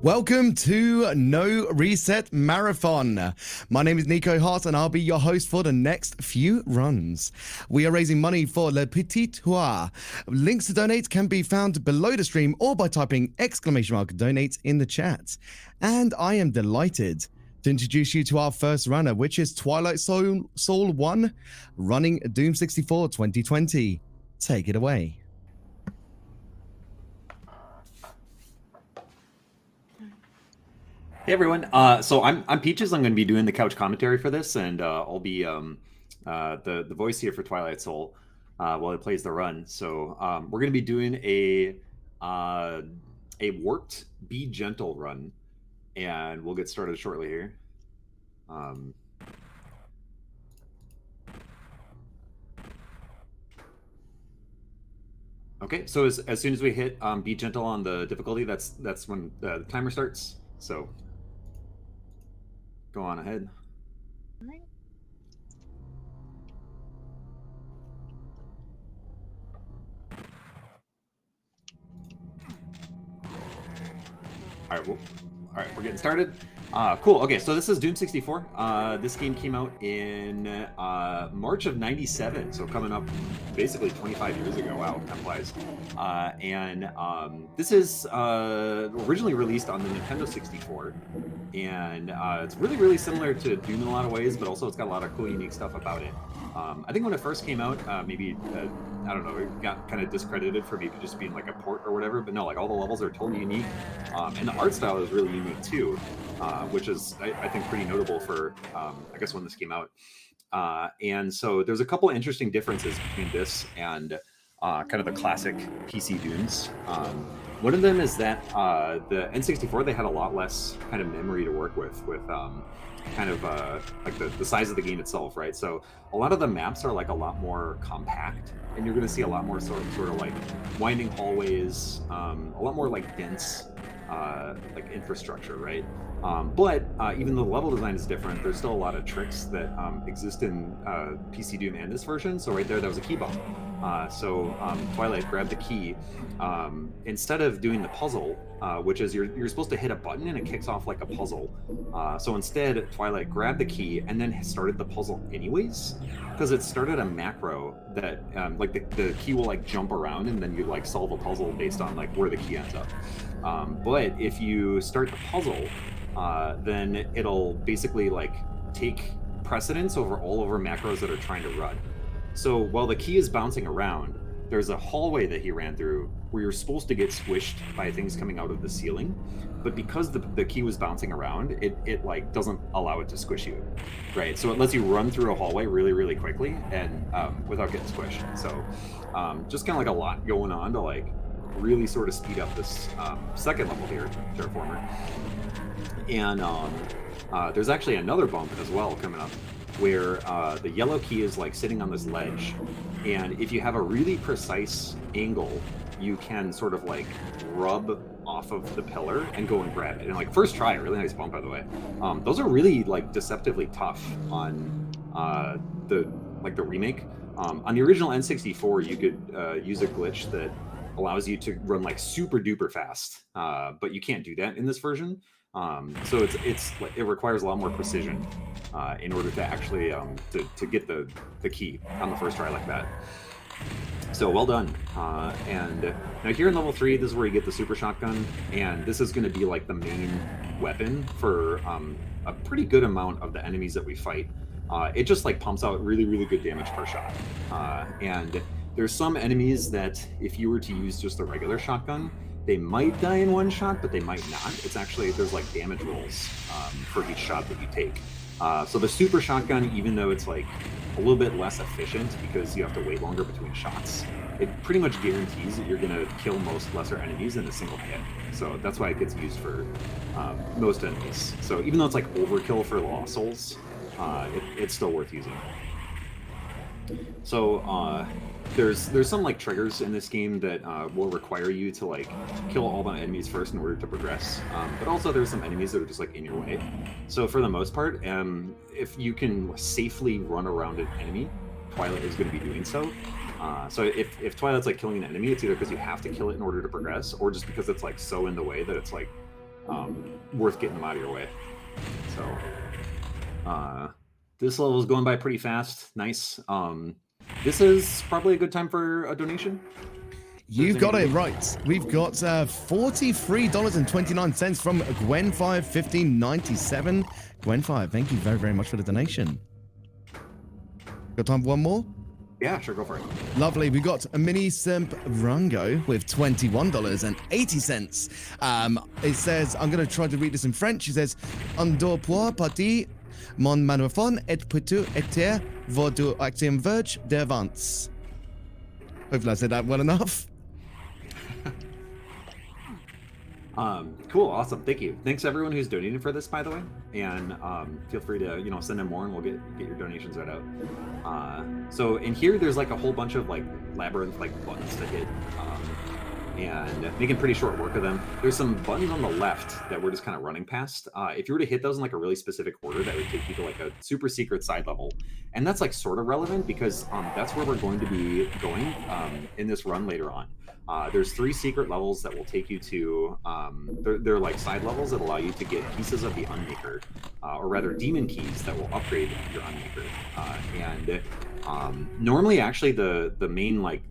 Welcome to No Reset Marathon. My name is Nico Hart and I'll be your host for the next few runs. We are raising money for Le Petits. Links to donate can be found below the stream or by typing !donate in the chat. And I am delighted to introduce you to our first runner, which is Twilightsoul1 running Doom64 2020. Take it away. Hey everyone, so I'm Petits. I'm going to be doing the couch commentary for this, and I'll be the voice here for Twilight Soul while it plays the run. So we're going to be doing a warped Be Gentle run, and we'll get started shortly here. Okay, so as soon as we hit Be Gentle on the difficulty, that's when the timer starts. So go on ahead. All right, we're getting started. Cool. Okay, so this is Doom64. This game came out in March of '97, so coming up basically 25 years ago. Wow, that flies. And this is originally released on the Nintendo 64, and it's really similar to Doom in a lot of ways, but also it's got a lot of cool, unique stuff about it. I think when it first came out, maybe I don't know, it got kind of discredited for maybe just being like a port or whatever, but no, like all the levels are totally unique, and the art style is really unique too, which is I think pretty notable for I guess when this came out. And so there's a couple of interesting differences between this and kind of the classic PC Dooms. One of them is that the N64, they had a lot less kind of memory to work with kind of like the size of the game itself, right? So a lot of the maps are like a lot more compact, and you're going to see a lot more sort of like winding hallways, a lot more like dense like infrastructure, right? But even though the level design is different, there's still a lot of tricks that exist in PC Doom and this version. So right there, that was a key bump. So Twilight grabbed the key. Instead of doing the puzzle, which is you're supposed to hit a button and it kicks off like a puzzle. So instead, Twilight grabbed the key and then started the puzzle anyways, because it started a macro that like the key will like jump around and then you like solve a puzzle based on like where the key ends up. But if you start the puzzle, then it'll basically like take precedence over all of our macros that are trying to run. So while the key is bouncing around, there's a hallway that he ran through where you're supposed to get squished by things coming out of the ceiling, but because the key was bouncing around, it like doesn't allow it to squish you, right? So it lets you run through a hallway really quickly and without getting squished. So just kind of like a lot going on to like really sort of speed up this second level here, Terraformer. And there's actually another bump as well coming up, where the yellow key is like sitting on this ledge, and if you have a really precise angle, you can sort of like rub off of the pillar and go and grab it. And like first try, really nice bump by the way. Those are really like deceptively tough on the remake. On the original N64, you could use a glitch that allows you to run like super duper fast, but you can't do that in this version. So it requires a lot more precision in order to actually to get the key on the first try like that. So well done. And now here in level 3, this is where you get the super shotgun, and this is going to be like the main weapon for a pretty good amount of the enemies that we fight. It just like pumps out really good damage per shot. And there's some enemies that if you were to use just a regular shotgun, they might die in one shot, but they might not. It's actually, there's like damage rolls for each shot that you take. So the super shotgun, even though it's like a little bit less efficient because you have to wait longer between shots, it pretty much guarantees that you're going to kill most lesser enemies in a single hit. So that's why it gets used for most enemies. So even though it's like overkill for Lost Souls, it's still worth using. So there's some like triggers in this game that will require you to like kill all the enemies first in order to progress, but also there's some enemies that are just like in your way. So for the most part, if you can safely run around an enemy, Twilight is going to be doing so. So if Twilight's like killing an enemy, it's either because you have to kill it in order to progress, or just because it's like so in the way that it's like worth getting them out of your way. So this level is going by pretty fast. Nice. This is probably a good time for a donation. You've got it right. We've got $43.29 from Gwen51597. Gwen5, thank you very, very much for the donation. Got time for one more? Yeah, sure, go for it. Lovely. We got a mini simp Rango with $21.80. It says, I'm going to try to read this in French. It says, "Un dos pour partie, mon manophone et peut être votre action verge de ventes." Hopefully I said that well enough. Cool, awesome, thank you. Thanks everyone who's donating for this, by the way, and feel free to send in more, and we'll get your donations right out. So in here, there's like a whole bunch of like labyrinth like buttons to hit, and making pretty short work of them. There's some buttons on the left that we're just kind of running past. If you were to hit those in like a really specific order, that would take you to like a super secret side level, and that's like sort of relevant because that's where we're going to be going in this run later on. There's 3 secret levels that will take you to, they're like side levels that allow you to get pieces of the Unmaker, or rather demon keys that will upgrade your Unmaker. Normally actually the main like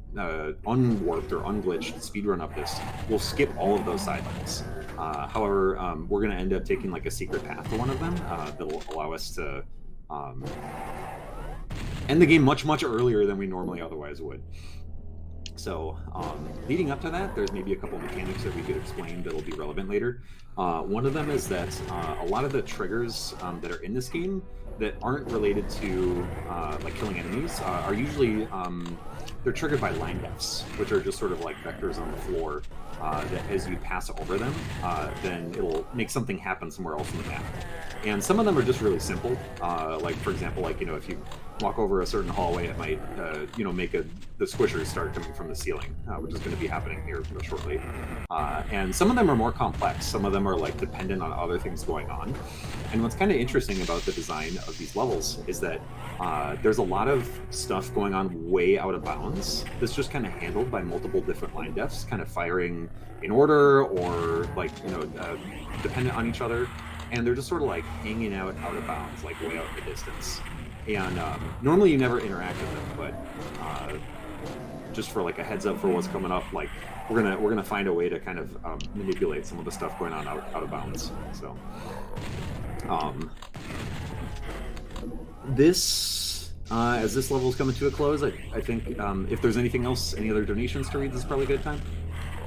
unwarped or unglitched speedrun of this will skip all of those side levels. However, we're going to end up taking like a secret path to one of them that will allow us to end the game much, much earlier than we normally otherwise would. So leading up to that, there's maybe a couple mechanics that we could explain that'll be relevant later. One of them is that a lot of the triggers that are in this game that aren't related to like killing enemies are usually they're triggered by line deaths, which are just sort of like vectors on the floor that as you pass over them, then it'll make something happen somewhere else in the map. And some of them are just really simple. Like for example, like if you walk over a certain hallway, it might make the squishers start coming from the ceiling, which is going to be happening here shortly. And some of them are more complex. Some of them are like dependent on other things going on. And what's kind of interesting about the design of these levels is that there's a lot of stuff going on way out of bounds that's just kind of handled by multiple different line defs, kind of firing in order or like dependent on each other. And they're just sort of like hanging out of bounds, like way out in the distance. And normally you never interact with them, but just for like a heads up for what's coming up, like we're gonna find a way to kind of manipulate some of the stuff going on out of bounds. So this as this level is coming to a close, I think if there's anything else, any other donations to read, this is probably a good time.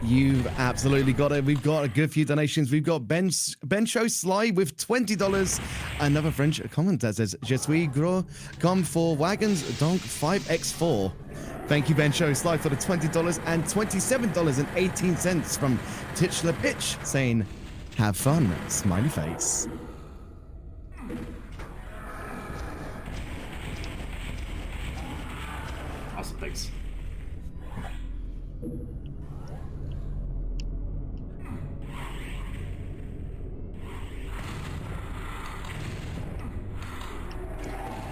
You've absolutely got it. We've got a good few donations. We've got Ben Show Sly with $20. Another French comment that says, "Je suis gros comme 4 wagons, donc 5x4. Thank you, Ben Show Sly, for the $20 and $27.18 from Titchler Pitch saying, "Have fun," smiley face. Awesome, thanks.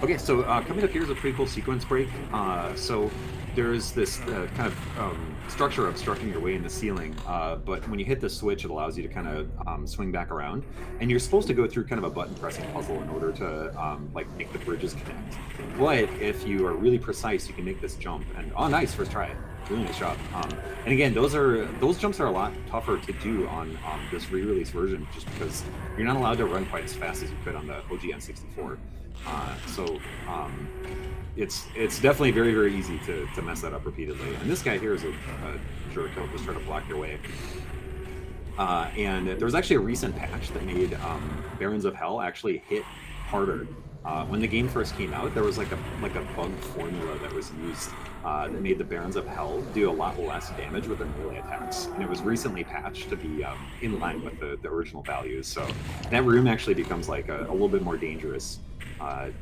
Okay, so coming up here is a pretty cool sequence break. So there's this kind of structure obstructing your way in the ceiling, but when you hit the switch, it allows you to kind of swing back around, and you're supposed to go through kind of a button pressing puzzle in order to like make the bridges connect. But if you are really precise, you can make this jump, and oh, nice, first try. Really nice job. And again, those jumps are a lot tougher to do on this re-release version, just because you're not allowed to run quite as fast as you could on the OG N64. So it's definitely very, very easy to mess that up repeatedly. And this guy here is a jerk. He'll just try to block your way. And there was actually a recent patch that made Barons of Hell actually hit harder. When the game first came out, there was like a bug formula that was used that made the Barons of Hell do a lot less damage with their melee attacks, and it was recently patched to be in line with the original values. So that room actually becomes like a little bit more dangerous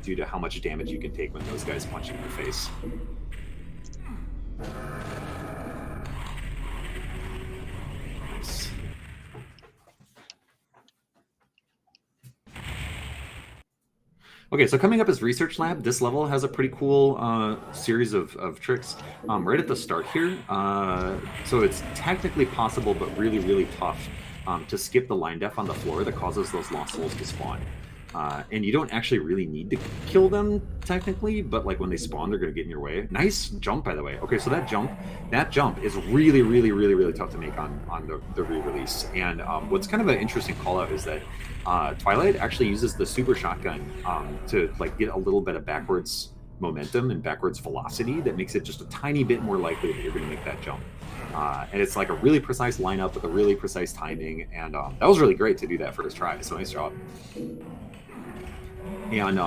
due to how much damage you can take when those guys punch you in the face. Nice. Okay, so coming up is Research Lab. This level has a pretty cool series of tricks right at the start here. So it's technically possible, but really, really tough to skip the line def on the floor that causes those lost souls to spawn. And you don't actually really need to kill them technically, but like when they spawn, they're going to get in your way. Nice jump, by the way. Okay, so that jump is really, really, really, really tough to make on the re-release. And what's kind of an interesting call out is that Twilight actually uses the super shotgun to like get a little bit of backwards momentum and backwards velocity that makes it just a tiny bit more likely that you're going to make that jump. And it's like a really precise lineup with a really precise timing, and that was really great to do that first try. So nice job. And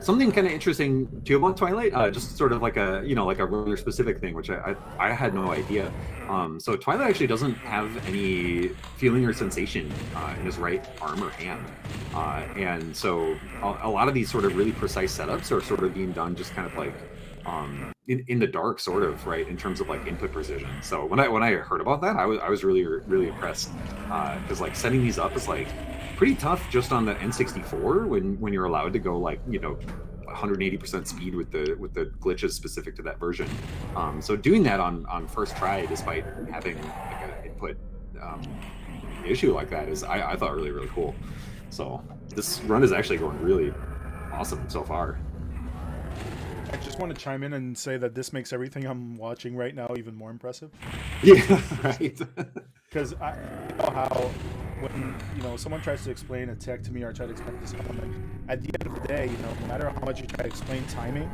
something kind of interesting too about Twilight, just sort of like a like a runner specific thing, which I had no idea. So Twilight actually doesn't have any feeling or sensation in his right arm or hand, and so a lot of these sort of really precise setups are sort of being done just kind of like in the dark, sort of, right, in terms of like input precision. So when I heard about that, I was really impressed, because like setting these up is like pretty tough just on the N64 when you're allowed to go like 180% speed with the glitches specific to that version. So doing that on first try, despite having like an input issue like that, is I thought really cool. So this run is actually going really awesome so far. I just want to chime in and say that this makes everything I'm watching right now even more impressive. Yeah, right. Because I know how when someone tries to explain a tech to me or try to explain this, at the end of the day, no matter how much you try to explain timing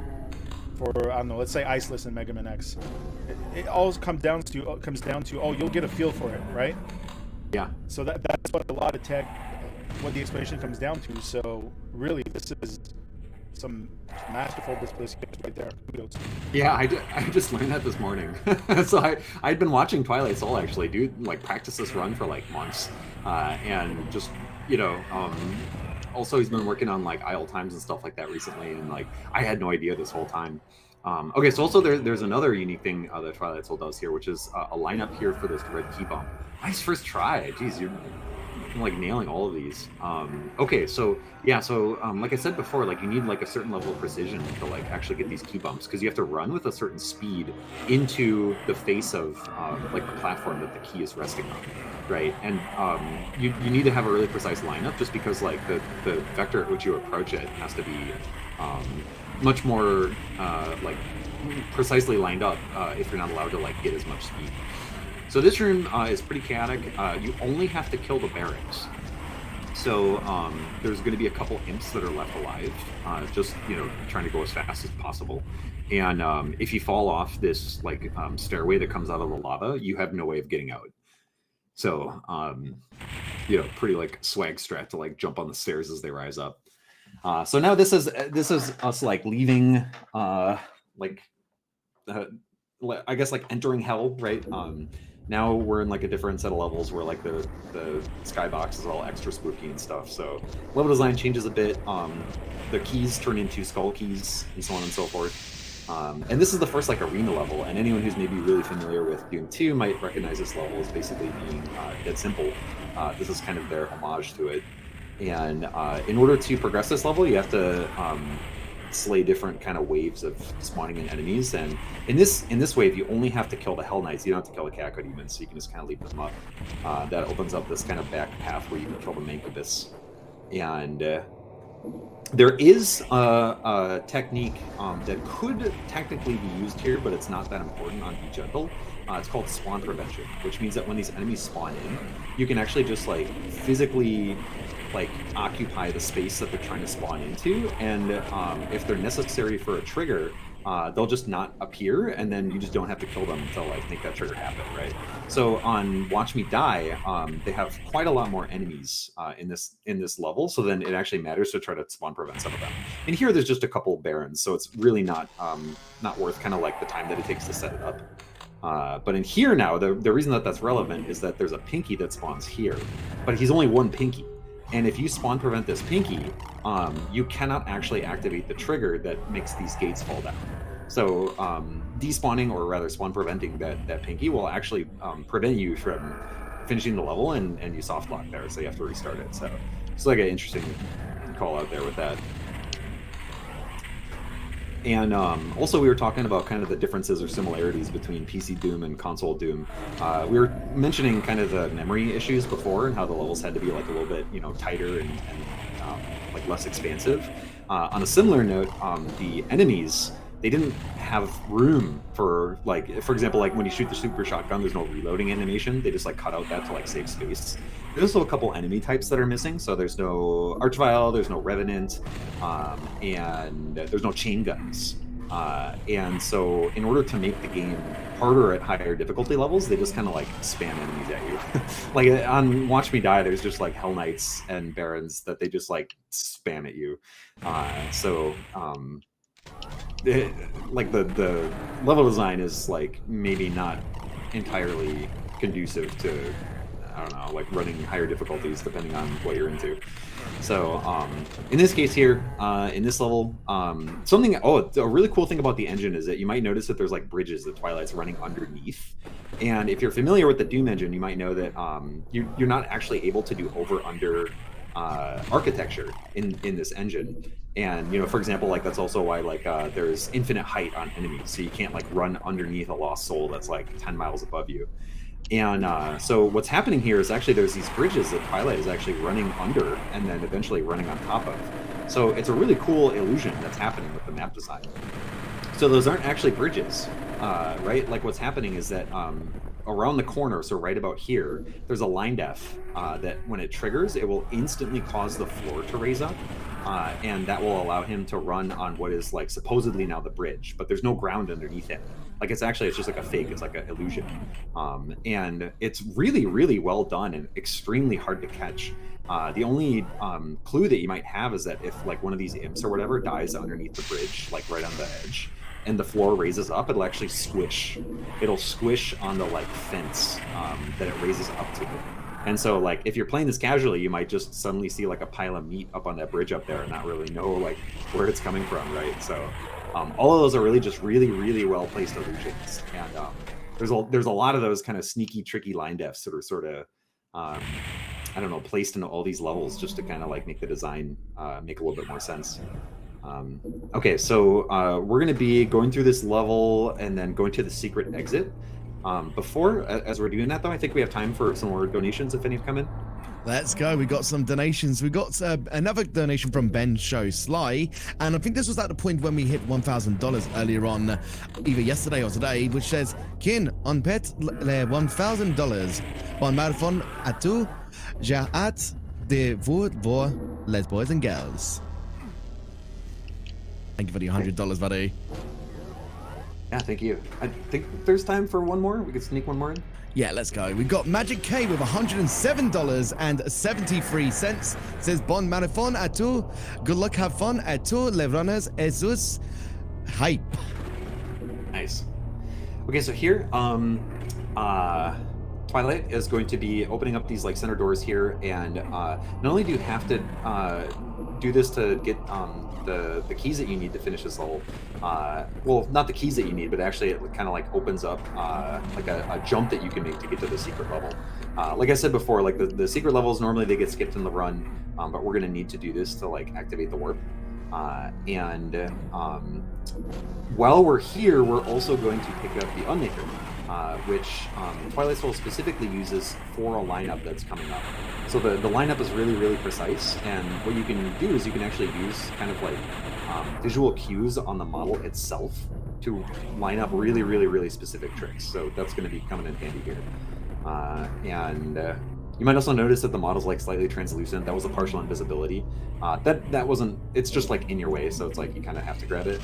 for I don't know, let's say Iceless and Mega Man X, it always comes down to you'll get a feel for it, right? Yeah. So that's what a lot of tech, what the explanation comes down to. So really, this is some masterful display skills right there. Kudos. Yeah, I just learned that this morning. So I'd been watching Twilightsoul actually do like practice this run for like months, and just also he's been working on like idle times and stuff like that recently, and like I had no idea this whole time. Okay, so also there's another unique thing that Twilightsoul does here, which is a lineup here for this red key bump. Nice first try. Jeez, you're like nailing all of these. Okay, so yeah, so like I said before, like you need like a certain level of precision to like actually get these key bumps, because you have to run with a certain speed into the face of like the platform that the key is resting on, right? And you need to have a really precise lineup, just because like the vector at which you approach it has to be much more like precisely lined up if you're not allowed to like get as much speed. So this room is pretty chaotic. You only have to kill the barracks. So there's going to be a couple imps that are left alive, just trying to go as fast as possible. And if you fall off this like stairway that comes out of the lava, you have no way of getting out. So pretty like swag strat to like jump on the stairs as they rise up. So now this is us like leaving I guess like entering hell, right? Now we're in like a different set of levels where like the skybox is all extra spooky and stuff. So level design changes a bit. The keys turn into skull keys and so on and so forth. And this is the first like arena level, and anyone who's maybe really familiar with Doom 2 might recognize this level as basically being dead simple. This is kind of their homage to it. And in order to progress this level, you have to slay different kind of waves of spawning in enemies, and in this wave you only have to kill the Hell Knights. You don't have to kill the Cacod Demons, so you can just kind of leave them up. That opens up this kind of back path where you can kill the Mancubus. And there is a technique that could technically be used here, but it's not that important on Be Gentle. It's called spawn prevention, which means that when these enemies spawn in, you can actually just like physically like occupy the space that they're trying to spawn into, and if they're necessary for a trigger, they'll just not appear, and then you just don't have to kill them to like make that trigger happen, right? So on Watch Me Die, they have quite a lot more enemies in this level, so then it actually matters to try to spawn prevent some of them. And here there's just a couple barons, so it's really not worth kind of like the time that it takes to set it up. But in here now, the reason that that's relevant is that there's a Pinky that spawns here, but he's only one Pinky. And if you spawn prevent this Pinky, you cannot actually activate the trigger that makes these gates fall down. So despawning, or rather spawn preventing that Pinky, will actually prevent you from finishing the level, and you soft lock there, so you have to restart it. So it's like an interesting call out there with that. And also we were talking about kind of the differences or similarities between PC Doom and console Doom. We were mentioning kind of the memory issues before and how the levels had to be like a little bit, you know, tighter and like less expansive. On a similar note, the enemies, they didn't have room for, like, for example, like when you shoot the super shotgun, there's no reloading animation. They just like cut out that to like save space. There's also a couple enemy types that are missing. So there's no Archvile, there's no Revenant, and there's no chain guns. And so in order to make the game harder at higher difficulty levels, they just kind of like spam enemies at you. Like on Watch Me Die, there's just like Hell Knights and Barons that they just like spam at you. Like the level design is like maybe not entirely conducive to, I don't know, like running higher difficulties depending on what you're into. So in this case here, in this level, a really cool thing about the engine is that you might notice that there's like bridges that Twilight's running underneath. And if you're familiar with the Doom engine, you might know that you're not actually able to do over-under architecture in this engine. And, you know, for example, like that's also why like there's infinite height on enemies. So you can't like run underneath a lost soul that's like 10 miles above you. And so what's happening here is actually there's these bridges that Twilight is actually running under and then eventually running on top of. So it's a really cool illusion that's happening with the map design. So those aren't actually bridges, right? Like what's happening is that around the corner, so right about here, there's a line def that when it triggers, it will instantly cause the floor to raise up. And that will allow him to run on what is like supposedly now the bridge, but there's no ground underneath him. Like it's just like a fake, it's like an illusion. And it's really, really well done and extremely hard to catch. The only clue that you might have is that if like one of these imps or whatever dies underneath the bridge, like right on the edge, and the floor raises up, it'll actually squish. It'll squish on the like fence that it raises up to. And so like if you're playing this casually, you might just suddenly see like a pile of meat up on that bridge up there and not really know like where it's coming from, right? So all of those are really just really, really well placed illusions. And there's a lot of those kind of sneaky, tricky line defs that are sort of I don't know, placed into all these levels just to kind of like make the design make a little bit more sense. Okay, so we're going to be going through this level and then going to the secret exit. As we're doing that, though, I think we have time for some more donations if any have come in. Let's go. We got some donations. We got another donation from Ben Show Sly, and I think this was at the point when we hit $1,000 earlier on, either yesterday or today, which says, Kin, on pet le $1,000. Bon marathon à tout, j'ai hâte de vous voir les boys and girls. Thank you for the $100, buddy. Yeah, thank you. I think there's time for one more. We could sneak one more in. Yeah, let's go. We've got Magic K with $107.73. Says Bon Marathon à tout. Good luck, have fun à tous les runners. Jesus hype. Nice. Okay, so here, Twilight is going to be opening up these like center doors here, and not only do you have to do this to get the keys that you need to finish this level. Well, not the keys that you need, but actually it kind of like opens up like a jump that you can make to get to the secret level. Like I said before, like the secret levels, normally they get skipped in the run, but we're going to need to do this to like activate the warp. While we're here, we're also going to pick up the Unmaker, which Twilightsoul specifically uses for a lineup that's coming up. So the lineup is really, really precise, and what you can do is you can actually use kind of like visual cues on the model itself to line up really, really, really specific tricks. So that's going to be coming in handy here. You might also notice that the model's like slightly translucent. That was a partial invisibility. That wasn't, it's just like in your way, so it's like you kind of have to grab it.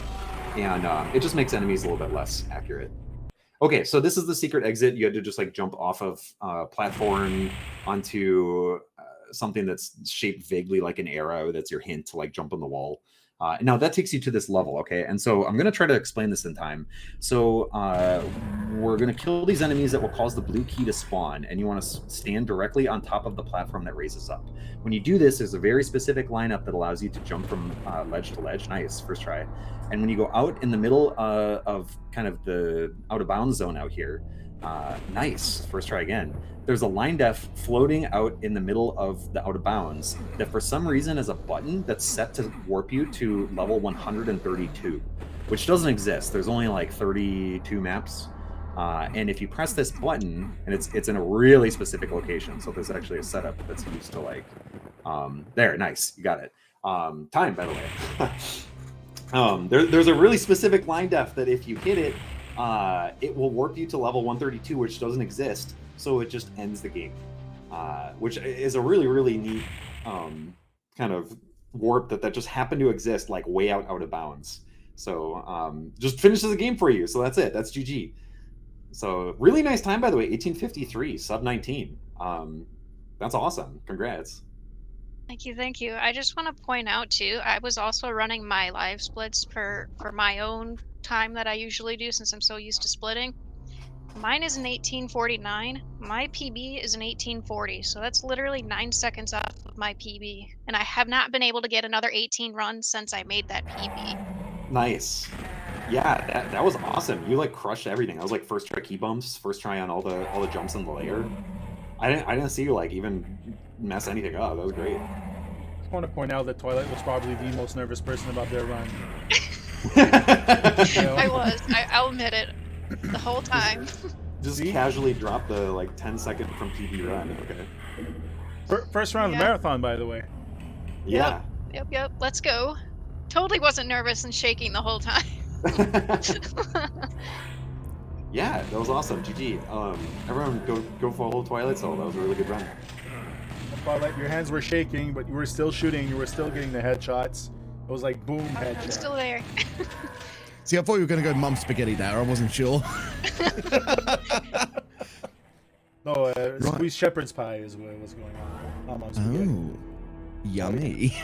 And it just makes enemies a little bit less accurate. Okay, so this is the secret exit. You had to just like jump off of a platform onto something that's shaped vaguely like an arrow. That's your hint to like jump on the wall. Now that takes you to this level, okay? And so I'm gonna try to explain this in time. So we're gonna kill these enemies that will cause the blue key to spawn, and you wanna stand directly on top of the platform that raises up. When you do this, there's a very specific lineup that allows you to jump from ledge to ledge. Nice, first try. And when you go out in the middle of kind of the out of bounds zone out here, Nice. First try again. There's a line def floating out in the middle of the out of bounds that for some reason is a button that's set to warp you to level 132, which doesn't exist. There's only like 32 maps. And if you press this button, and it's in a really specific location, so there's actually a setup that's used to like, there, nice, you got it. Time, by the way. There's a really specific line def that if you hit it, it will warp you to level 132, which doesn't exist, so it just ends the game, which is a really, really neat kind of warp that just happened to exist like way out of bounds. So just finishes the game for you, so that's it. That's GG. So really nice time, by the way, 1853, sub 19. That's awesome. Congrats. Thank you, thank you. I just want to point out too, I was also running my live splits for my own time that I usually do since I'm so used to splitting. Mine is an 1849. My PB is an 1840, so that's literally 9 seconds off of my PB. And I have not been able to get another 18 runs since I made that PB. Nice. Yeah, that was awesome. You like crushed everything. That was like first try key bumps, first try on all the jumps in the layer. I didn't see you like even mess anything up. That was great. I just want to point out that Twilight was probably the most nervous person about their run. I was. I'll admit it. The whole time. Just casually drop the like 10-second from PB run. Okay. First round of the marathon, by the way. Yeah. Yep. Let's go. Totally wasn't nervous and shaking the whole time. Yeah, that was awesome. GG. Everyone go follow Twilightsoul. That was a really good run. Twilight, your hands were shaking, but you were still shooting. You were still getting the headshots. It was like boom headshot. I'm still there. See, I thought you were going to go mum spaghetti there. I wasn't sure. No, squeezed shepherd's pie is what was going on. Mum spaghetti. Oh, yummy.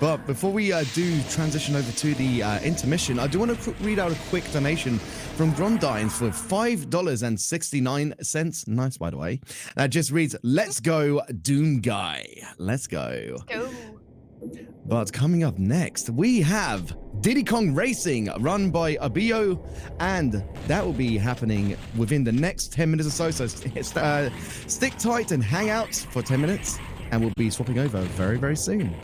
But before we do transition over to the intermission, I do want to read out a quick donation from Grondines for $5.69. Nice, by the way. That just reads, "Let's go, Doom Guy. Let's go." Go. But coming up next, we have Diddy Kong Racing, run by Abio, and that will be happening within the next 10 minutes or so. So stick tight and hang out for 10 minutes, and we'll be swapping over very, very soon.